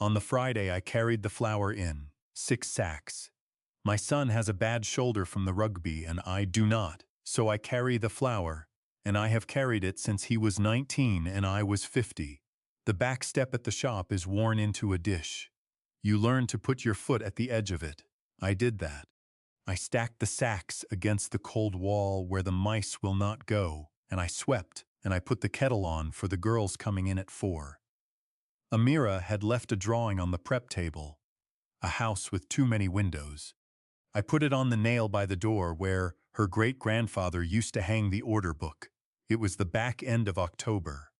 On the Friday I carried the flour in, 6 sacks. My son has a bad shoulder from the rugby and I do not, so I carry the flour, and I have carried it since he was 19 and I was 50. The back step at the shop is worn into a dish. You learn to put your foot at the edge of it. I did that. I stacked the sacks against the cold wall where the mice will not go, and I swept, and I put the kettle on for the girls coming in at 4. Amira had left a drawing on the prep table, a house with too many windows. I put it on the nail by the door where her great-grandfather used to hang the order book. It was the back end of October.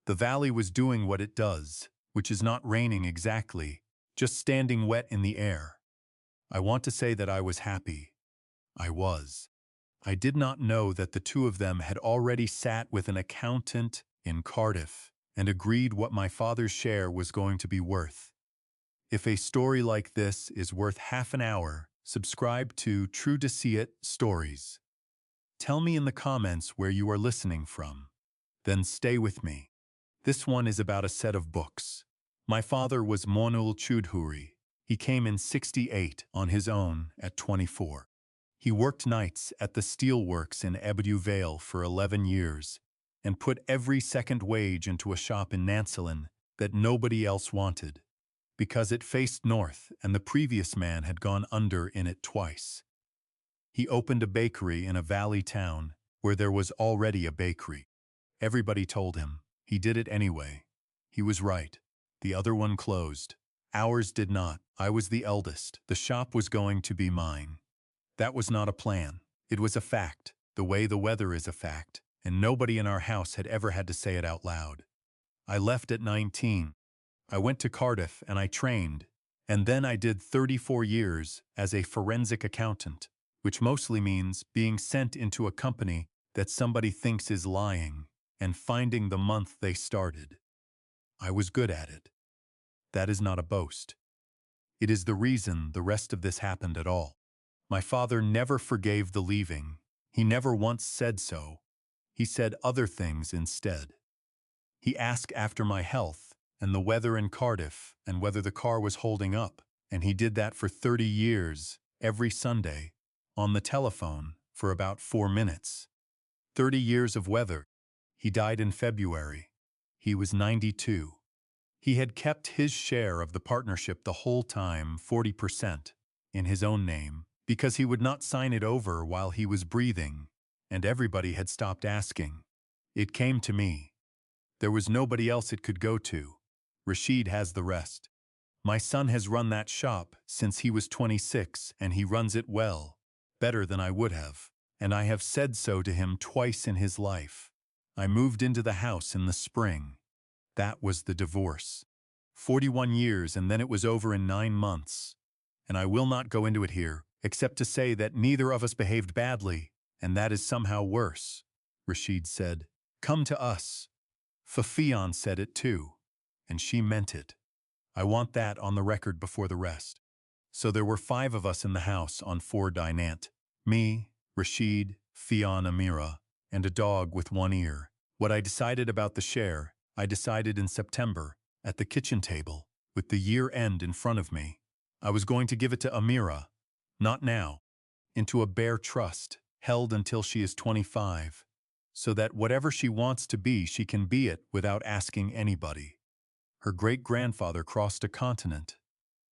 The valley was doing what it does, which is not raining exactly, just standing wet in the air. I want to say that I was happy. I was. I did not know that the two of them had already sat with an accountant in Cardiff and agreed what my father's share was going to be worth. If a story like this is worth half an hour, subscribe to True to See It Stories. Tell me in the comments where you are listening from. Then stay with me. This one is about a set of books. My father was Monul Chudhuri. He came in 68 on his own at 24. He worked nights at the steelworks in Ebbw Vale for 11 years and put every second wage into a shop in Nancelin that nobody else wanted, because it faced north and the previous man had gone under in it twice. He opened a bakery in a valley town where there was already a bakery. Everybody told him. He did it anyway. He was right. The other one closed. Ours did not. I was the eldest. The shop was going to be mine. That was not a plan. It was a fact, the way the weather is a fact, and nobody in our house had ever had to say it out loud. I left at 19. I went to Cardiff and I trained, and then I did 34 years as a forensic accountant, which mostly means being sent into a company that somebody thinks is lying and finding the month they started. I was good at it. That is not a boast. It is the reason the rest of this happened at all. My father never forgave the leaving. He never once said so. He said other things instead. He asked after my health and the weather in Cardiff and whether the car was holding up, and he did that for 30 years, every Sunday, on the telephone for about 4 minutes. 30 years of weather. He died in February. He was 92. He had kept his share of the partnership the whole time, 40%, in his own name, because he would not sign it over while he was breathing, and everybody had stopped asking. It came to me. There was nobody else it could go to. Rashid has the rest. My son has run that shop since he was 26, and he runs it well, better than I would have, and I have said so to him twice in his life. I moved into the house in the spring. That was the divorce. 41 years, and then it was over in 9 months. And I will not go into it here, except to say that neither of us behaved badly, and that is somehow worse. Rashid said, "Come to us." Ffion said it too, and she meant it. I want that on the record before the rest. So there were 5 of us in the house on 4 dinant. Me, Rashid, Ffion, Amira, and a dog with 1 ear. What I decided about the share, I decided in September, at the kitchen table, with the year end in front of me. I was going to give it to Amira, not now, into a bare trust, held until she is 25, so that whatever she wants to be, she can be it without asking anybody. Her great-grandfather crossed a continent,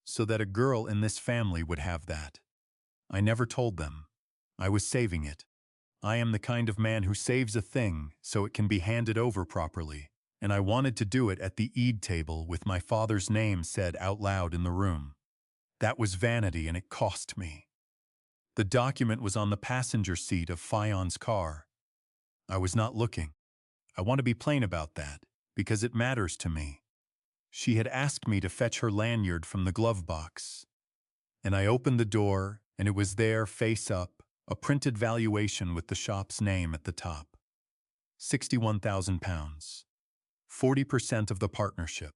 so that a girl in this family would have that. I never told them. I was saving it. I am the kind of man who saves a thing so it can be handed over properly, and I wanted to do it at the Eid table with my father's name said out loud in the room. That was vanity, and it cost me. The document was on the passenger seat of Ffion's car. I was not looking. I want to be plain about that, because it matters to me. She had asked me to fetch her lanyard from the glove box, and I opened the door, and it was there, face up, a printed valuation with the shop's name at the top. £61,000. 40% of the partnership.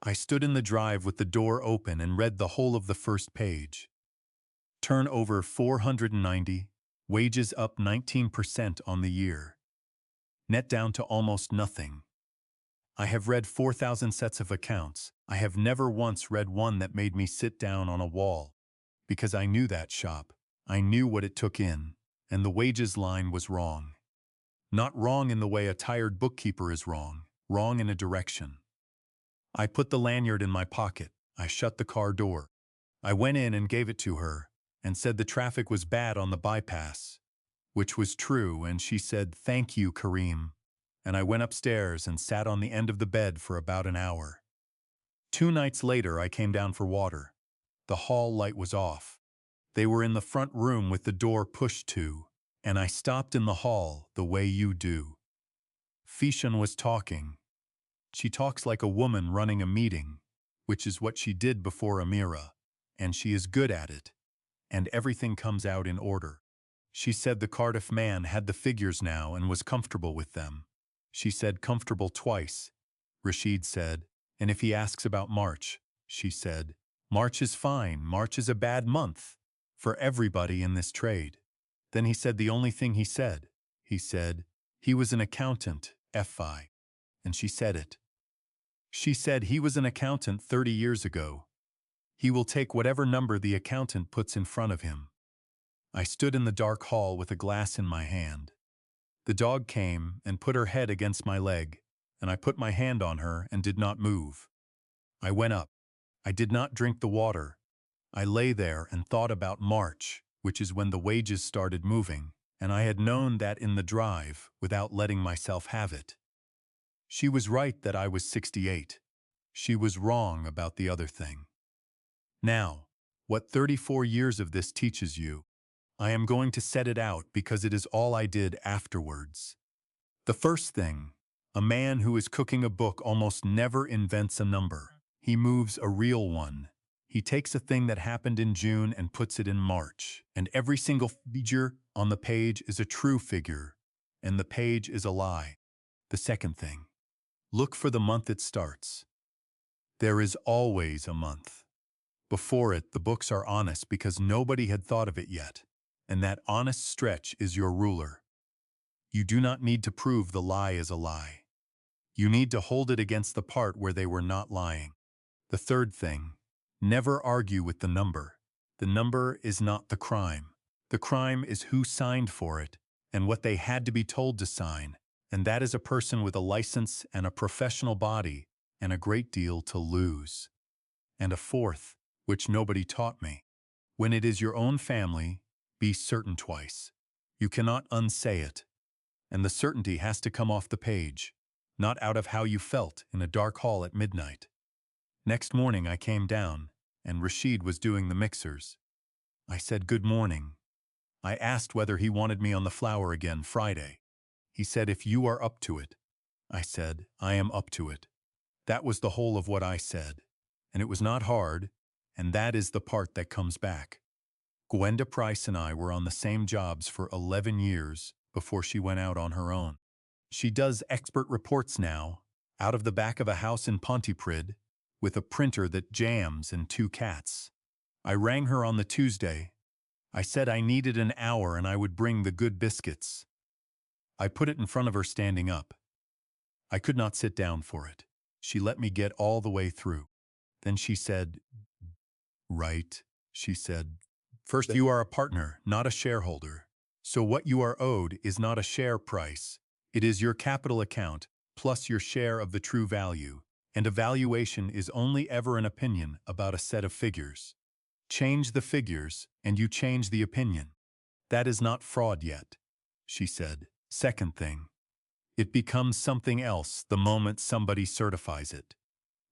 I stood in the drive with the door open and read the whole of the first page. Turnover 490, wages up 19% on the year. Net down to almost nothing. I have read 4,000 sets of accounts. I have never once read one that made me sit down on a wall. Because I knew that shop. I knew what it took in, and the wages line was wrong. Not wrong in the way a tired bookkeeper is wrong, wrong in a direction. I put the lanyard in my pocket. I shut the car door. I went in and gave it to her, and said the traffic was bad on the bypass, which was true, and she said, "Thank you, Kareem." And I went upstairs and sat on the end of the bed for about an hour. 2 nights later, I came down for water. The hall light was off. They were in the front room with the door pushed to, and I stopped in the hall the way you do. Ffion was talking. She talks like a woman running a meeting, which is what she did before Amira, and she is good at it, and everything comes out in order. She said the Cardiff man had the figures now and was comfortable with them. She said comfortable twice. Rashid said, and if he asks about March, she said, March is fine, March is a bad month for everybody in this trade. Then he said the only thing he said he was an accountant, Ffi. And she said it. She said he was an accountant 30 years ago. He will take whatever number the accountant puts in front of him. I stood in the dark hall with a glass in my hand. The dog came and put her head against my leg, and I put my hand on her and did not move. I went up. I did not drink the water. I lay there and thought about March, which is when the wages started moving, and I had known that in the drive without letting myself have it. She was right that I was 68. She was wrong about the other thing. Now, what 34 years of this teaches you, I am going to set it out because it is all I did afterwards. The first thing, a man who is cooking a book almost never invents a number. He moves a real one. He takes a thing that happened in June and puts it in March, and every single figure on the page is a true figure, and the page is a lie. The second thing, look for the month it starts. There is always a month. Before it, the books are honest because nobody had thought of it yet, and that honest stretch is your ruler. You do not need to prove the lie is a lie. You need to hold it against the part where they were not lying. The third thing, never argue with the number. The number is not the crime. The crime is who signed for it and what they had to be told to sign, and that is a person with a license and a professional body and a great deal to lose. And a fourth, which nobody taught me. When it is your own family, be certain twice. You cannot unsay it. And the certainty has to come off the page, not out of how you felt in a dark hall at midnight. Next morning I came down, and Rashid was doing the mixers. I said good morning. I asked whether he wanted me on the flour again Friday. He said, if you are up to it. I said, I am up to it. That was the whole of what I said. And it was not hard, and that is the part that comes back. Gwenda Price and I were on the same jobs for 11 years before she went out on her own. She does expert reports now, out of the back of a house in Pontypridd, with a printer that jams and 2 cats. I rang her on the Tuesday. I said I needed an hour and I would bring the good biscuits. I put it in front of her standing up. I could not sit down for it. She let me get all the way through. Then she said, right, she said, first you are a partner, not a shareholder. So what you are owed is not a share price. It is your capital account plus your share of the true value. And a valuation is only ever an opinion about a set of figures. Change the figures and you change the opinion. That is not fraud yet, she said. Second thing, it becomes something else the moment somebody certifies it.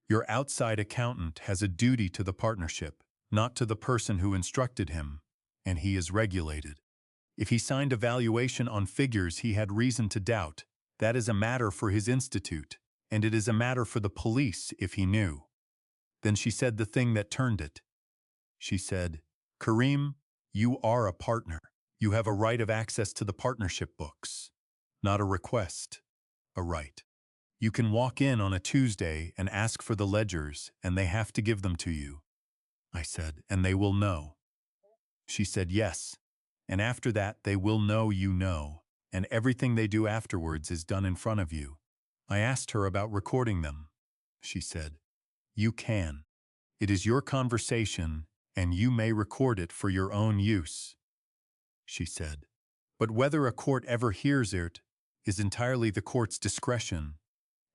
Your outside accountant has a duty to the partnership, not to the person who instructed him, and he is regulated. If he signed a valuation on figures he had reason to doubt, that is a matter for his institute, and it is a matter for the police if he knew. Then she said the thing that turned it. She said, Kareem, you are a partner. You have a right of access to the partnership books. Not a request, a right. You can walk in on a Tuesday and ask for the ledgers, and they have to give them to you. I said, and they will know. She said, yes. And after that, they will know you know, and everything they do afterwards is done in front of you. I asked her about recording them. She said, "You can. It is your conversation, and you may record it for your own use," she said. "But whether a court ever hears it is entirely the court's discretion.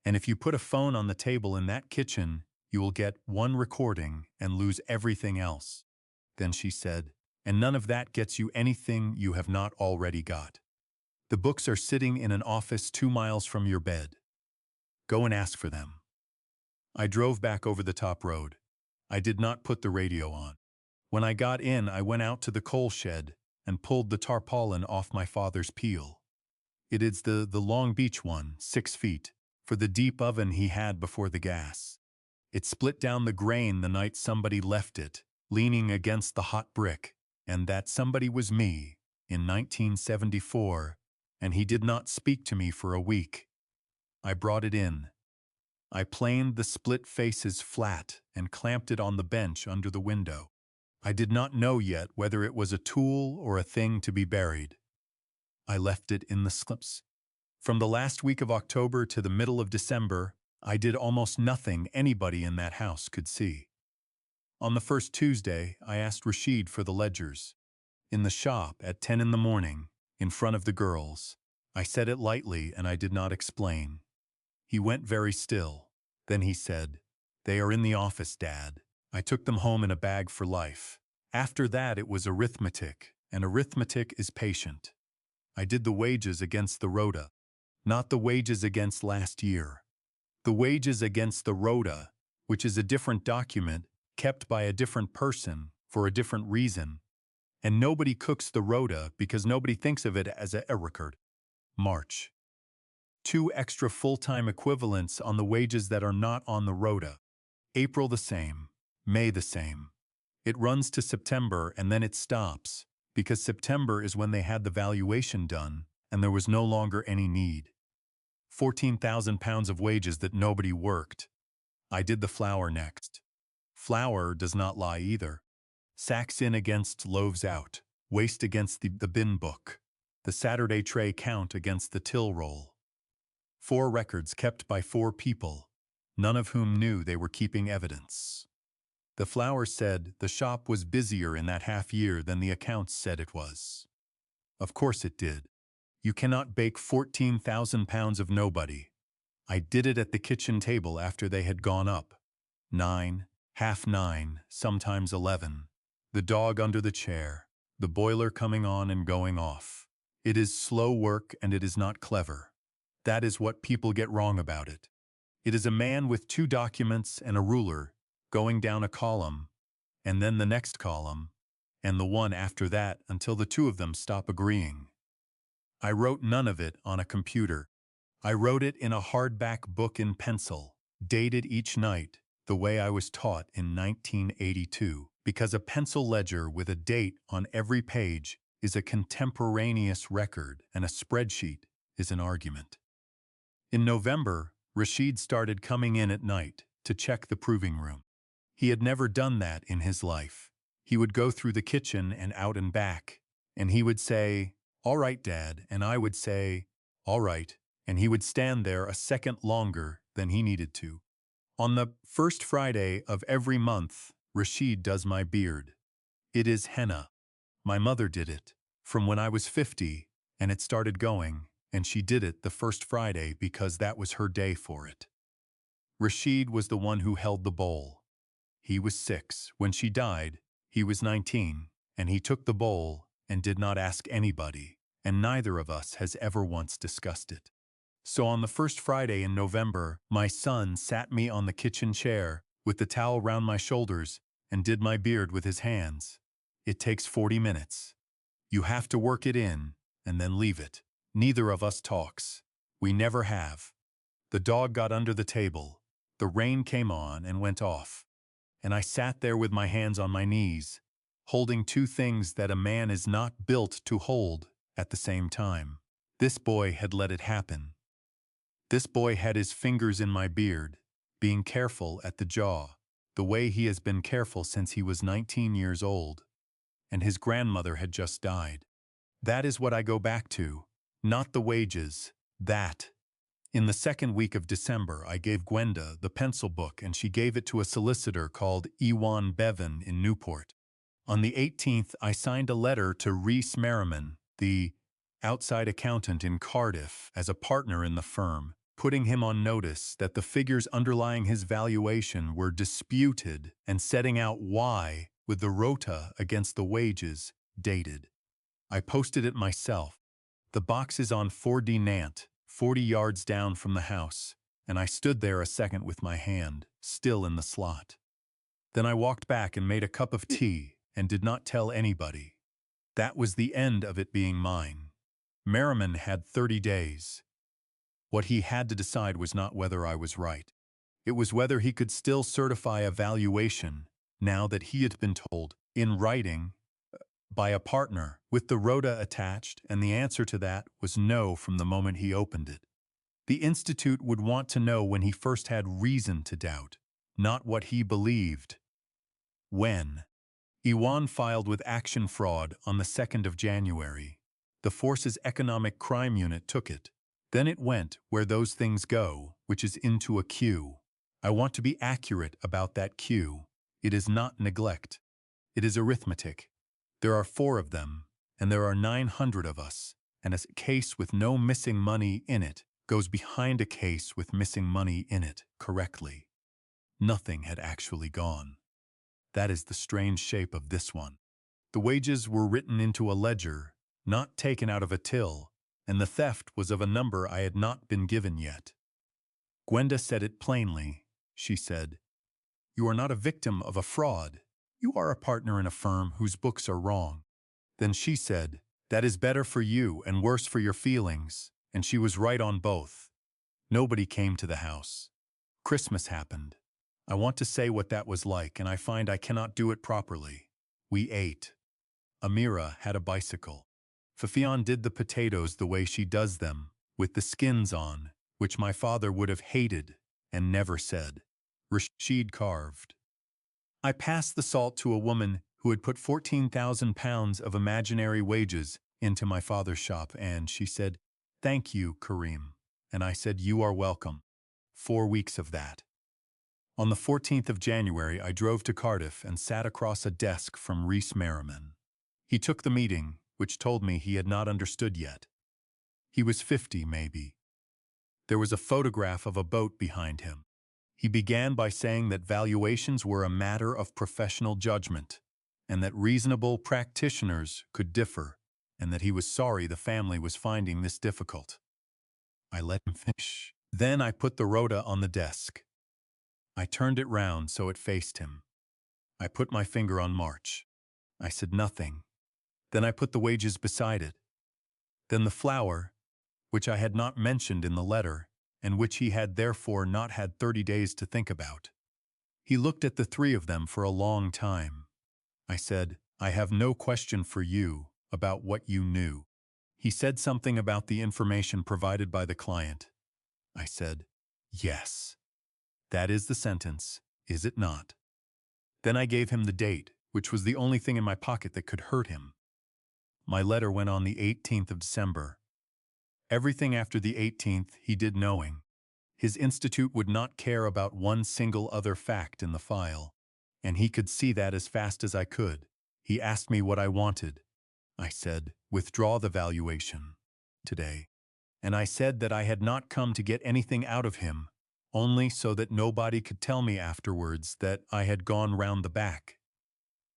And if you put a phone on the table in that kitchen, you will get one recording and lose everything else." Then she said, "And none of that gets you anything you have not already got. The books are sitting in an office 2 miles from your bed. Go and ask for them." I drove back over the top road. I did not put the radio on. When I got in, I went out to the coal shed and pulled the tarpaulin off my father's peel. It is the Long Beach one, 6 feet, for the deep oven he had before the gas. It split down the grain the night somebody left it, leaning against the hot brick, and that somebody was me, in 1974, and he did not speak to me for a week. I brought it in. I planed the split faces flat and clamped it on the bench under the window. I did not know yet whether it was a tool or a thing to be buried. I left it in the slips. From the last week of October to the middle of December, I did almost nothing anybody in that house could see. On the first Tuesday, I asked Rashid for the ledgers. In the shop at 10 in the morning, in front of the girls. I said it lightly and I did not explain. He went very still. Then he said, "They are in the office, Dad. I took them home in a bag for life." After that it was arithmetic, and arithmetic is patient. I did the wages against the rota, not the wages against last year. The wages against the rota, which is a different document kept by a different person for a different reason, and nobody cooks the rota because nobody thinks of it as a record. March. 2 extra full-time equivalents on the wages that are not on the rota. April the same, May the same. It runs to September and then it stops, because September is when they had the valuation done and there was no longer any need. 14,000 pounds of wages that nobody worked. I did the flour next. Flour does not lie either. Sacks in against loaves out, waste against the bin book, the Saturday tray count against the till roll. 4 records kept by 4 people, none of whom knew they were keeping evidence. The flour said the shop was busier in that half year than the accounts said it was. Of course it did. You cannot bake 14,000 pounds of nobody. I did it at the kitchen table after they had gone up. 9, half 9, sometimes 11. The dog under the chair, the boiler coming on and going off. It is slow work and it is not clever. That is what people get wrong about it. It is a man with 2 documents and a ruler, going down a column, and then the next column, and the one after that until the 2 of them stop agreeing. I wrote none of it on a computer. I wrote it in a hardback book in pencil, dated each night, the way I was taught in 1982, because a pencil ledger with a date on every page is a contemporaneous record and a spreadsheet is an argument. In November, Rashid started coming in at night to check the proving room. He had never done that in his life. He would go through the kitchen and out and back, and he would say, "All right, Dad," and I would say, "All right," and he would stand there a second longer than he needed to. On the first Friday of every month, Rashid does my beard. It is henna. My mother did it, from when I was 50, and it started going, and she did it the first Friday because that was her day for it. Rashid was the one who held the bowl. He was 6. When she died, he was 19, and he took the bowl and did not ask anybody, and neither of us has ever once discussed it. So on the first Friday in November, my son sat me on the kitchen chair with the towel round my shoulders and did my beard with his hands. It takes 40 minutes. You have to work it in and then leave it. Neither of us talks. We never have. The dog got under the table. The rain came on and went off. And I sat there with my hands on my knees, holding 2 things that a man is not built to hold at the same time. This boy had let it happen. This boy had his fingers in my beard, being careful at the jaw, the way he has been careful since he was 19 years old. And his grandmother had just died. That is what I go back to, not the wages, that. In the second week of December, I gave Gwenda the pencil book and she gave it to a solicitor called Ewan Bevan in Newport. On the 18th, I signed a letter to Rhys Merriman, the outside accountant in Cardiff, as a partner in the firm, putting him on notice that the figures underlying his valuation were disputed and setting out why, with the rota against the wages, dated. I posted it myself. The box is on 4D Nant, 40 yards down from the house, and I stood there a second with my hand still in the slot. Then I walked back and made a cup of tea and did not tell anybody. That was the end of it being mine. Merriman had 30 days. What he had to decide was not whether I was right. It was whether he could still certify a valuation now that he had been told, in writing, by a partner, with the rota attached, and the answer to that was no from the moment he opened it. The Institute would want to know when he first had reason to doubt, not what he believed. When Ewan filed with Action Fraud on the 2nd of January, the Force's Economic Crime Unit took it. Then it went where those things go, which is into a queue. I want to be accurate about that queue. It is not neglect. It is arithmetic. There are 4 of them, and there are 900 of us, and a case with no missing money in it goes behind a case with missing money in it correctly. Nothing had actually gone. That is the strange shape of this one. The wages were written into a ledger, not taken out of a till, and the theft was of a number I had not been given yet. Gwenda said it plainly. She said, "You are not a victim of a fraud. You are a partner in a firm whose books are wrong." Then she said, "That is better for you and worse for your feelings," and she was right on both. Nobody came to the house. Christmas happened. I want to say what that was like, and I find I cannot do it properly. We ate. Amira had a bicycle. Ffion did the potatoes the way she does them, with the skins on, which my father would have hated and never said. Rashid carved. I passed the salt to a woman who had put 14,000 pounds of imaginary wages into my father's shop, and she said, "Thank you, Kareem." And I said, "You are welcome." 4 weeks of that. On the 14th of January, I drove to Cardiff and sat across a desk from Rhys Merriman. He took the meeting, which told me he had not understood yet. He was 50, maybe. There was a photograph of a boat behind him. He began by saying that valuations were a matter of professional judgment, and that reasonable practitioners could differ, and that he was sorry the family was finding this difficult. I let him finish. Then I put the rota on the desk. I turned it round so it faced him. I put my finger on March. I said nothing. Then I put the wages beside it. Then the flour, which I had not mentioned in the letter, and which he had therefore not had 30 days to think about. He looked at the 3 of them for a long time. I said, "I have no question for you about what you knew." He said something about the information provided by the client. I said, "Yes. That is the sentence, is it not?" Then I gave him the date, which was the only thing in my pocket that could hurt him. My letter went on the 18th of December. Everything after the 18th he did knowing. His institute would not care about one single other fact in the file, and he could see that as fast as I could. He asked me what I wanted. I said, "Withdraw the valuation today." And I said that I had not come to get anything out of him, only so that nobody could tell me afterwards that I had gone round the back.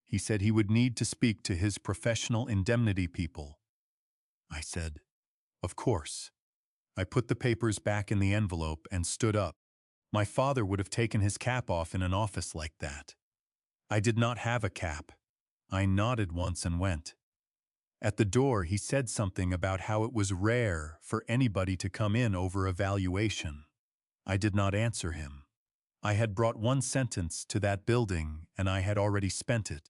He said he would need to speak to his professional indemnity people. I said, "Of course." I put the papers back in the envelope and stood up. My father would have taken his cap off in an office like that. I did not have a cap. I nodded once and went. At the door he said something about how it was rare for anybody to come in over a valuation. I did not answer him. I had brought 1 sentence to that building and I had already spent it.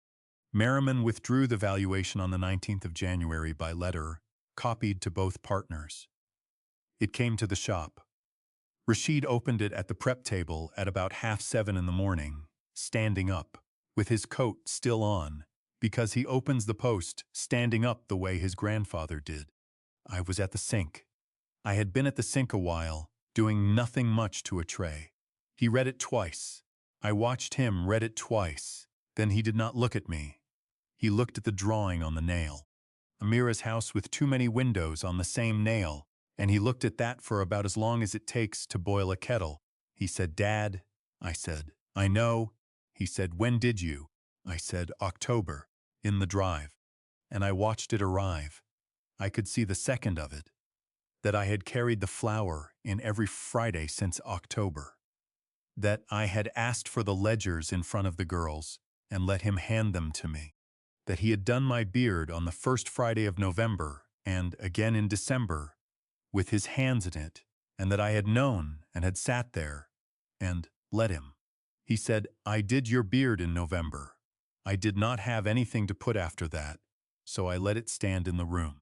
Merriman withdrew the valuation on the 19th of January by letter, copied to both partners. It came to the shop. Rashid opened it at the prep table at about 7:30 in the morning, standing up, with his coat still on, because he opens the post standing up the way his grandfather did. I was at the sink. I had been at the sink a while, doing nothing much to a tray. He read it twice. I watched him read it twice. Then he did not look at me. He looked at the drawing on the nail. Amira's house with too many windows on the same nail, and he looked at that for about as long as it takes to boil a kettle. He said, "Dad." I said, "I know." He said, "When did you?" I said, "October, in the drive." And I watched it arrive. I could see the second of it, that I had carried the flour in every Friday since October, that I had asked for the ledgers in front of the girls and let him hand them to me, that he had done my beard on the first Friday of November and again in December with his hands in it, and that I had known and had sat there and let him. He said, "I did your beard in November. I did not have anything to put after that, so I let it stand in the room."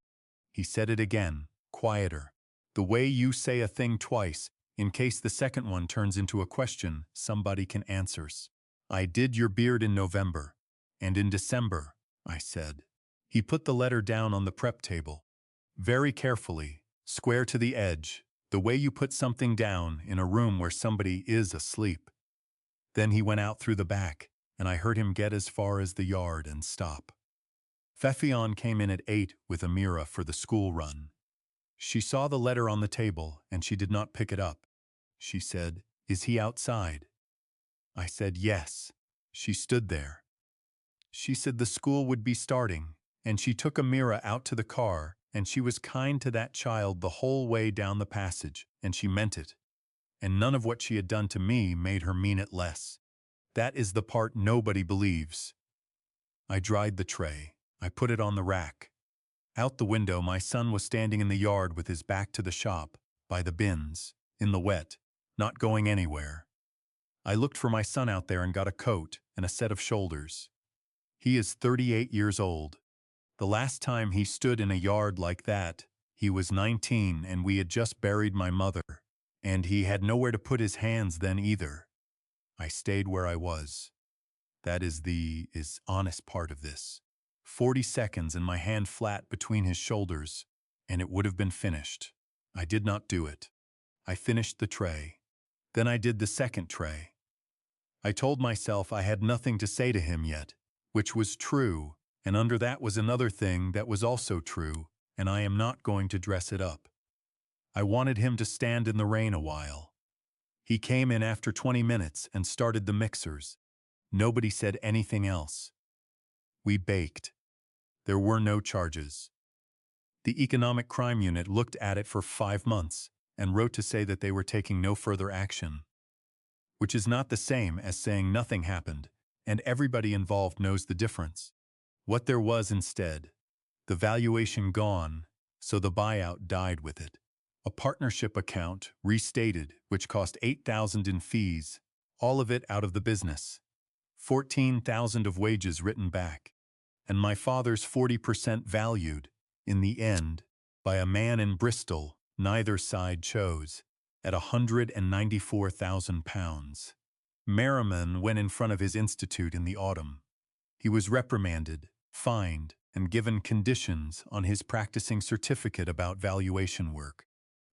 He said it again, quieter. The way you say a thing twice, in case the second one turns into a question somebody can answer. "I did your beard in November, and in December," I said. He put the letter down on the prep table, very carefully, square to the edge, the way you put something down in a room where somebody is asleep. Then he went out through the back, and I heard him get as far as the yard and stop. Ffion came in at 8 with Amira for the school run. She saw the letter on the table, and she did not pick it up. She said, "Is he outside?" I said, "Yes." She stood there. She said the school would be starting, and she took Amira out to the car, and she was kind to that child the whole way down the passage, and she meant it. And none of what she had done to me made her mean it less. That is the part nobody believes. I dried the tray. I put it on the rack. Out the window, my son was standing in the yard with his back to the shop, by the bins, in the wet, not going anywhere. I looked for my son out there and got a coat and a set of shoulders. He is 38 years old. The last time he stood in a yard like that, he was 19 and we had just buried my mother, and he had nowhere to put his hands then either. I stayed where I was. That is the honest part of this. 40 seconds and my hand flat between his shoulders, and it would have been finished. I did not do it. I finished the tray. Then I did the second tray. I told myself I had nothing to say to him yet, which was true, and under that was another thing that was also true, and I am not going to dress it up. I wanted him to stand in the rain a while. He came in after 20 minutes and started the mixers. Nobody said anything else. We baked. There were no charges. The Economic Crime Unit looked at it for 5 months and wrote to say that they were taking no further action, which is not the same as saying nothing happened, and everybody involved knows the difference. What there was instead, the valuation gone, so the buyout died with it. A partnership account restated, which cost $8,000 in fees, all of it out of the business. $14,000 of wages written back, and my father's 40% valued, in the end, by a man in Bristol neither side chose, at £194,000. Merriman went in front of his institute in the autumn. He was reprimanded, fined, and given conditions on his practicing certificate about valuation work.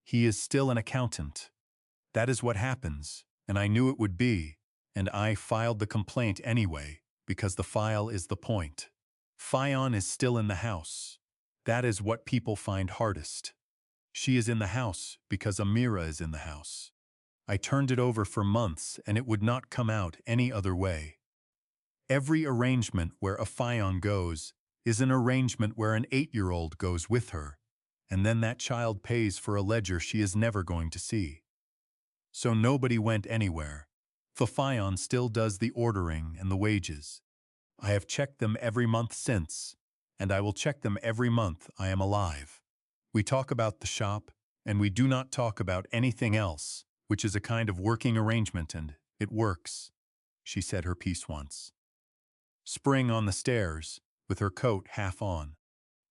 He is still an accountant. That is what happens, and I knew it would be, and I filed the complaint anyway, because the file is the point. Ffion is still in the house. That is what people find hardest. She is in the house because Amira is in the house. I turned it over for months and it would not come out any other way. Every arrangement where a Ffion goes is an arrangement where an 8-year-old goes with her, and then that child pays for a ledger she is never going to see. So nobody went anywhere. Ffion still does the ordering and the wages. I have checked them every month since, and I will check them every month I am alive. We talk about the shop, and we do not talk about anything else, which is a kind of working arrangement, and it works. She said her piece once. Spring on the stairs, with her coat half on.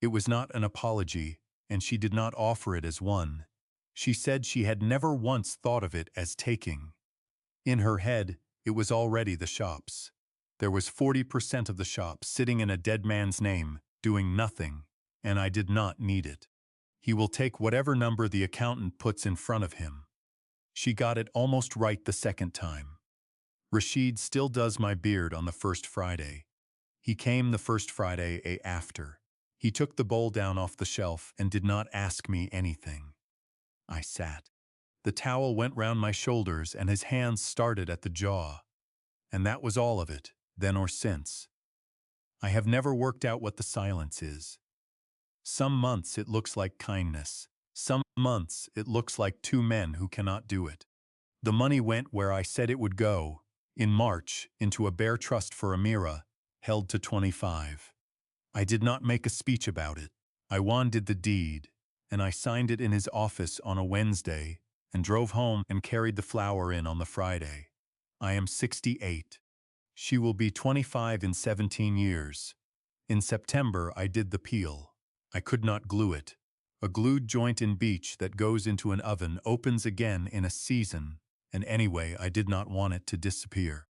It was not an apology, and she did not offer it as one. She said she had never once thought of it as taking. In her head, it was already the shop's. There was 40% of the shop sitting in a dead man's name, doing nothing, and I did not need it. He will take whatever number the accountant puts in front of him. She got it almost right the second time. Rashid still does my beard on the first Friday. He came the first Friday after. He took the bowl down off the shelf and did not ask me anything. I sat. The towel went round my shoulders and his hands started at the jaw. And that was all of it, then or since. I have never worked out what the silence is. Some months it looks like kindness. Some months it looks like two men who cannot do it. The money went where I said it would go, in March, into a bare trust for Amira, held to 25. I did not make a speech about it. Iwan did the deed, and I signed it in his office on a Wednesday, and drove home and carried the flower in on the Friday. I am 68. She will be 25 in 17 years. In September I did the peel. I could not glue it. A glued joint in beech that goes into an oven opens again in a season, and anyway I did not want it to disappear.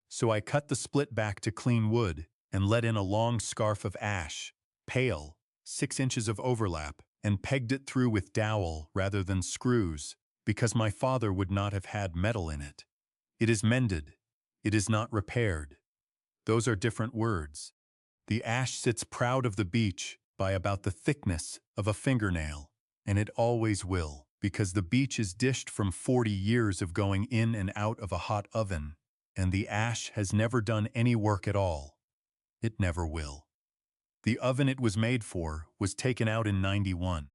So I cut the split back to clean wood and let in a long scarf of ash, pale, 6 inches of overlap, and pegged it through with dowel rather than screws, because my father would not have had metal in it. It is mended. It is not repaired. Those are different words. The ash sits proud of the beech by about the thickness of a fingernail, and it always will, because the beech is dished from 40 years of going in and out of a hot oven, and the ash has never done any work at all. It never will. The oven it was made for was taken out in 91.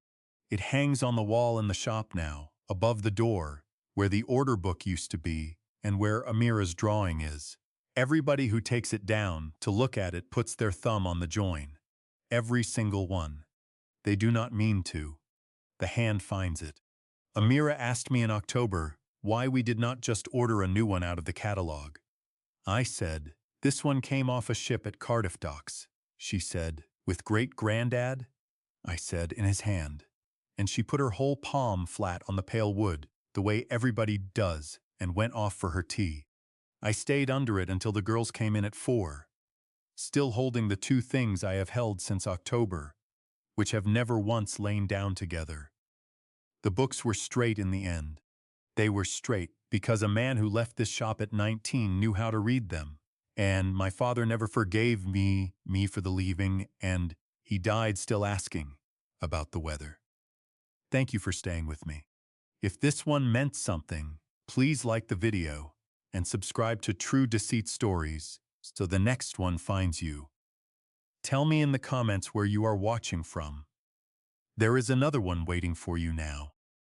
It hangs on the wall in the shop now, above the door, where the order book used to be, and where Amira's drawing is. Everybody who takes it down to look at it puts their thumb on the join. Every single one. They do not mean to. The hand finds it. Amira asked me in October why we did not just order a new one out of the catalog. I said, "This one came off a ship at Cardiff docks." She said, "With great-granddad?" I said, "In his hand." And she put her whole palm flat on the pale wood, the way everybody does, and went off for her tea. I stayed under it until the girls came in at 4, still holding the two things I have held since October, which have never once lain down together. The books were straight in the end. They were straight because a man who left this shop at 19 knew how to read them, and my father never forgave me for the leaving, and he died still asking about the weather. Thank you for staying with me. If this one meant something, please like the video and subscribe to True Deceit Stories so the next one finds you. Tell me in the comments where you are watching from. There is another one waiting for you now.